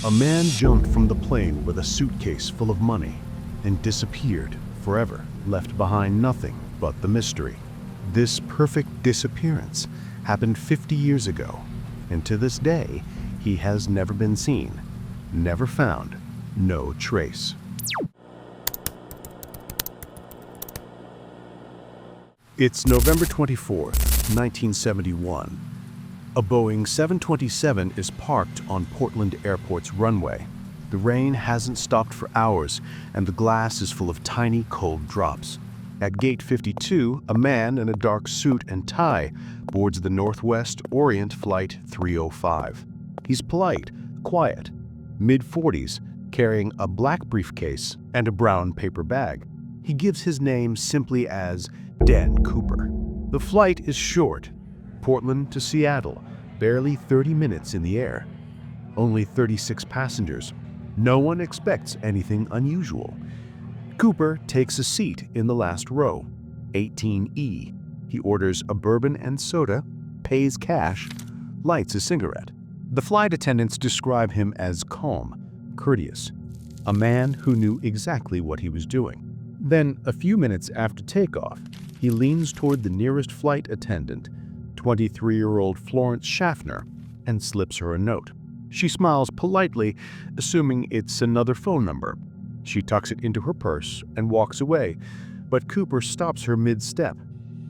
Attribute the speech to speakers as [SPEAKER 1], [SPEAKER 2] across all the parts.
[SPEAKER 1] A man jumped from the plane with a suitcase full of money and disappeared forever, left behind nothing but the mystery. This perfect disappearance happened 50 years ago, and to this day, he has never been seen, never found, no trace. It's November 24th, 1971. A Boeing 727 is parked on Portland Airport's runway. The rain hasn't stopped for hours, and the glass is full of tiny, cold drops. At gate 52, a man in a dark suit and tie boards the Northwest Orient Flight 305. He's polite, quiet, mid-40s, carrying a black briefcase and a brown paper bag. He gives his name simply as Dan Cooper. The flight is short, Portland to Seattle, barely 30 minutes in the air. Only 36 passengers. No one expects anything unusual. Cooper takes a seat in the last row, 18E. He orders a bourbon and soda, pays cash, lights a cigarette. The flight attendants describe him as calm, courteous, a man who knew exactly what he was doing. Then, a few minutes after takeoff, he leans toward the nearest flight attendant, 23-year-old Florence Schaffner, and slips her a note. She smiles politely, assuming it's another phone number. She tucks it into her purse and walks away, but Cooper stops her mid-step.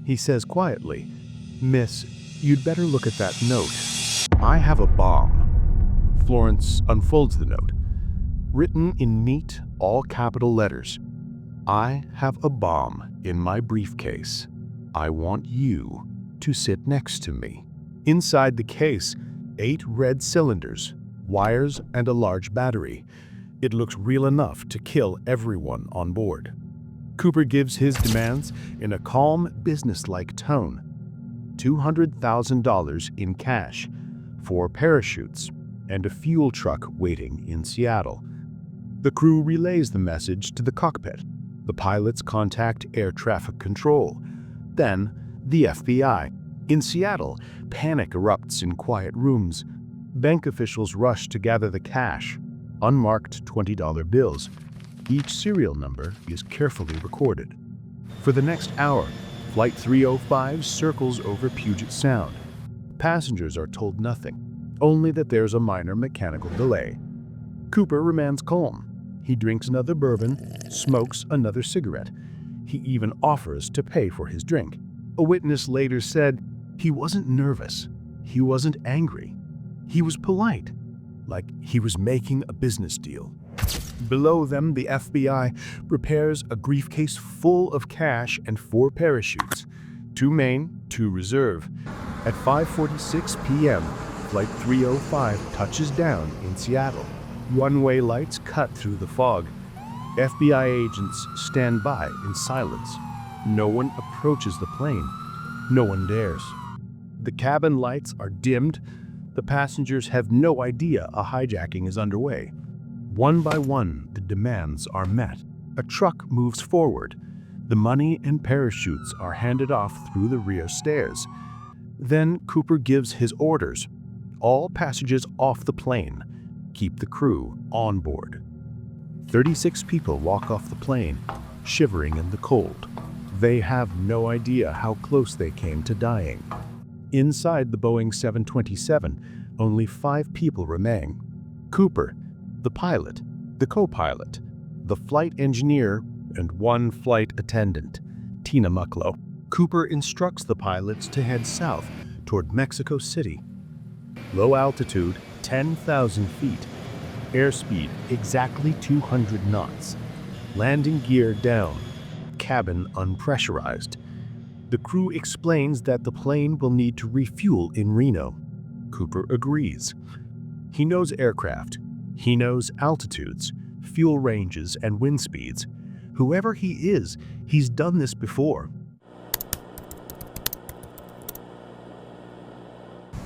[SPEAKER 1] He says quietly, "Miss, you'd better look at that note. I have a bomb." Florence unfolds the note. Written in neat, all-capital letters, "I have a bomb in my briefcase. I want you to sit next to me." Inside the case, 8 red cylinders, wires, and a large battery. It looks real enough to kill everyone on board. Cooper gives his demands in a calm, businesslike tone. $200,000 in cash, 4 parachutes, and a fuel truck waiting in Seattle. The crew relays the message to the cockpit. The pilots contact air traffic control. Then, the FBI. In Seattle, panic erupts in quiet rooms. Bank officials rush to gather the cash, unmarked $20 bills. Each serial number is carefully recorded. For the next hour, Flight 305 circles over Puget Sound. Passengers are told nothing, only that there's a minor mechanical delay. Cooper remains calm. He drinks another bourbon, smokes another cigarette. He even offers to pay for his drink. A witness later said he wasn't nervous. He wasn't angry. He was polite, like he was making a business deal. Below them, the FBI prepares a briefcase full of cash and 4 parachutes, 2 main, 2 reserve. At 5:46 p.m., Flight 305 touches down in Seattle. One-way lights cut through the fog. FBI agents stand by in silence. No one approaches the plane. No one dares. The cabin lights are dimmed. The passengers have no idea a hijacking is underway. One by one, the demands are met. A truck moves forward. The money and parachutes are handed off through the rear stairs. Then Cooper gives his orders. All passengers off the plane. Keep the crew on board. 36 people walk off the plane, shivering in the cold. They have no idea how close they came to dying. Inside the Boeing 727, only 5 people remain. Cooper, the pilot, the co-pilot, the flight engineer, and 1 flight attendant, Tina Mucklow. Cooper instructs the pilots to head south toward Mexico City. Low altitude, 10,000 feet. Airspeed exactly 200 knots. Landing gear down. Cabin unpressurized. The crew explains that the plane will need to refuel in Reno. Cooper agrees. He knows aircraft. He knows altitudes, fuel ranges, and wind speeds. Whoever he is, he's done this before.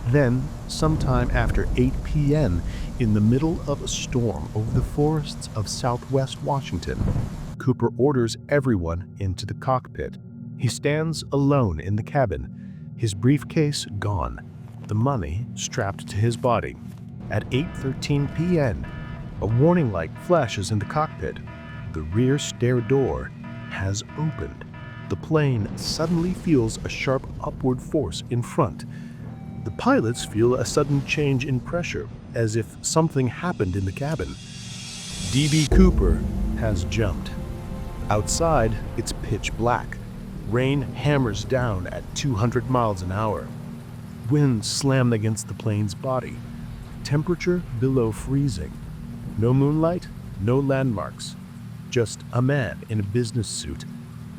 [SPEAKER 1] Then, sometime after 8 p.m., in the middle of a storm over the forests of southwest Washington, Cooper orders everyone into the cockpit. He stands alone in the cabin, his briefcase gone, the money strapped to his body. At 8:13 p.m., A warning light flashes in the cockpit. The rear stair door has opened. The plane suddenly feels a sharp upward force in front. The pilots feel a sudden change in pressure, as if something happened in the cabin. D.B. Cooper has jumped. Outside, it's pitch black. Rain hammers down at 200 miles an hour. Winds slam against the plane's body. Temperature below freezing. No moonlight, no landmarks. Just a man in a business suit,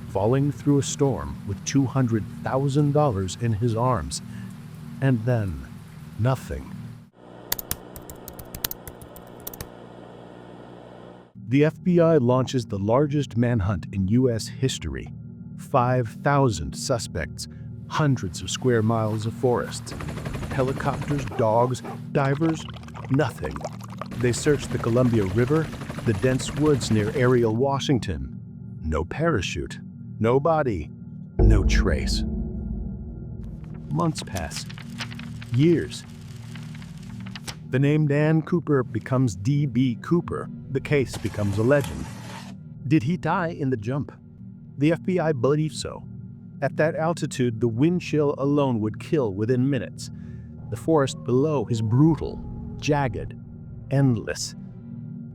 [SPEAKER 1] falling through a storm with $200,000 in his arms. And then, nothing. The FBI launches the largest manhunt in U.S. history. 5,000 suspects, hundreds of square miles of forest. Helicopters, dogs, divers, nothing. They search the Columbia River, the dense woods near Ariel, Washington. No parachute, no body, no trace. Months pass. Years. The name Dan Cooper becomes D.B. Cooper. The case becomes a legend. Did he die in the jump? The FBI believes so. At that altitude, the wind chill alone would kill within minutes. The forest below is brutal, jagged, endless.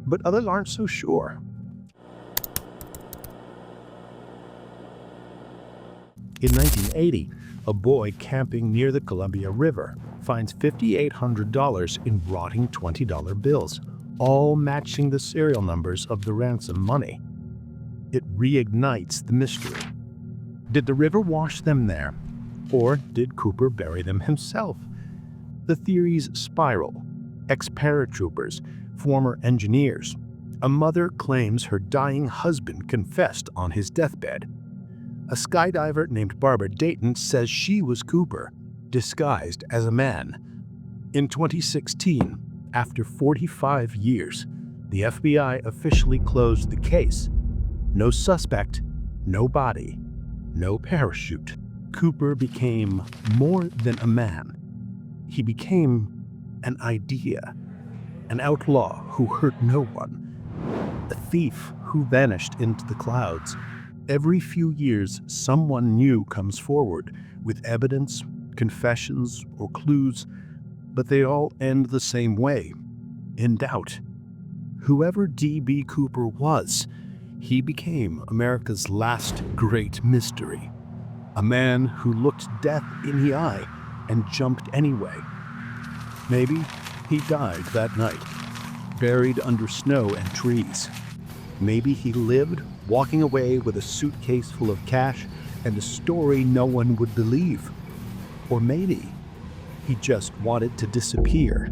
[SPEAKER 1] But others aren't so sure. In 1980, a boy camping near the Columbia River finds $5,800 in rotting $20 bills, all matching the serial numbers of the ransom money. It reignites the mystery. Did the river wash them there? Or did Cooper bury them himself? The theories spiral. Ex-paratroopers, former engineers. A mother claims her dying husband confessed on his deathbed. A skydiver named Barbara Dayton says she was Cooper, disguised as a man. In 2016, after 45 years, the FBI officially closed the case. No suspect, no body, no parachute. Cooper became more than a man. He became an idea, an outlaw who hurt no one, a thief who vanished into the clouds. Every few years, someone new comes forward with evidence, confessions, or clues, but they all end the same way, in doubt. Whoever D.B. Cooper was, he became America's last great mystery. A man who looked death in the eye and jumped anyway. Maybe he died that night, buried under snow and trees. Maybe he lived, walking away with a suitcase full of cash and a story no one would believe. Or maybe he just wanted to disappear.